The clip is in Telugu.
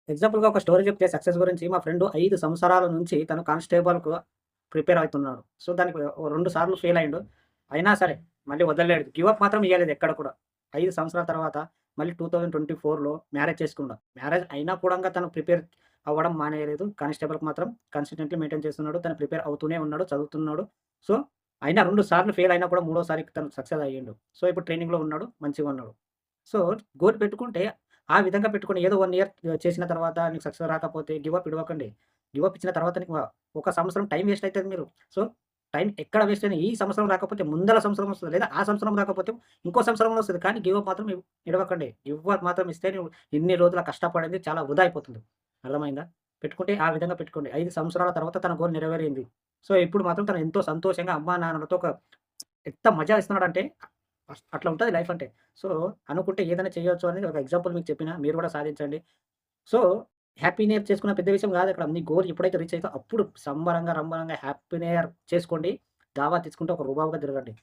ఎగ్జాంపుల్‌గా ఒక స్టోరీ చెప్తే సక్సెస్ గురించి మా ఫ్రెండు 5 సంవత్సరాల నుంచి తను కానిస్టేబుల్‌కు ప్రిపేర్ అవుతున్నాడు. సో, దానికి 2 సార్లు ఫెయిల్ అయిండు. అయినా సరే మళ్ళీ వదలలేడు. గివ్ అప్ మాత్రం ఇయ్యలేదు ఎక్కడ కూడా. 5 సంవత్సరాల తర్వాత మళ్ళీ 2024లో మ్యారేజ్ చేసుకున్నాడు. మ్యారేజ్ అయినా కూడంగా తను ప్రిపేర్ అవ్వడం మానేయలేదు. కానిస్టేబుల్‌కి మాత్రం కన్సిస్టెంట్‌లీ మెయింటైన్ చేస్తున్నాడు. తను ప్రిపేర్ అవుతూనే ఉన్నాడు. చదువుతున్నాడు. సో, అయినా 2 సార్లు ఫెయిల్ అయినా కూడా మూడోసారికి తను సక్సెస్ అయ్యిండు. సో, ఇప్పుడు ట్రైనింగ్‌లో ఉన్నాడు. మంచిగా ఉన్నాడు. సో, గోల్ పెట్టుకుంటే ఆ విధంగా పెట్టుకొని ఏదో 1 ఇయర్ చేసిన తర్వాత నీకు సక్సెస్ రాకపోతే గివ్ అప్ ఇడవకండి. గివ్ అప్ ఇచ్చిన తర్వాత నీకు ఒక సంవత్సరం టైం వేస్ట్ అయితది మీరు. సో, టైం ఎక్కడ వేస్ట్ అయినా ఈ సంవత్సరం రాకపోతే ముందల సంవత్సరం వస్తది. లేదా ఆ సంవత్సరం రాకపోతే ఇంకో సంవత్సరంలో వస్తది. కానీ గివ్ అప్ మాత్రం ఇడవకండి. గివ్ అప్ మాత్రం ఇస్తే నువ్వు ఇన్ని రోజుల కష్టపడింది చాలా వృధా అయిపోతుంది. అర్థమైందా? పెట్టుకుంటే ఆ విధంగా పెట్టుకోండి. 5 సంవత్సరాల తర్వాత తన గోల్ నెరవేరింది. సో, ఇప్పుడు మాత్రం తను ఎంతో సంతోషంగా అమ్మానాన్నలతో ఎంత మజా ఇస్తున్నాడంటే అట్లా ఉంటది లైఫ్ అంటే. సో, అనుకుంటే ఏదైనా చేయొచ్చు అనేది ఒక ఎగ్జాంపుల్ మీకు చెప్పినా. మీరు కూడా సాధించండి. సో, హ్యాపీ న్యూ ఇయర్ చేసుకున్న పెద్ద విషయం గాదక్కడ. మీ గోల్ ఎప్పుడైతే రీచ్ అయితో అప్పుడు సంబరంగా, రంబరంగా హ్యాపీ న్యూ ఇయర్ చేసుకోండి. దావత్ ఇచ్చుకుంటూ ఒక రుబాబుగా తిరగండి.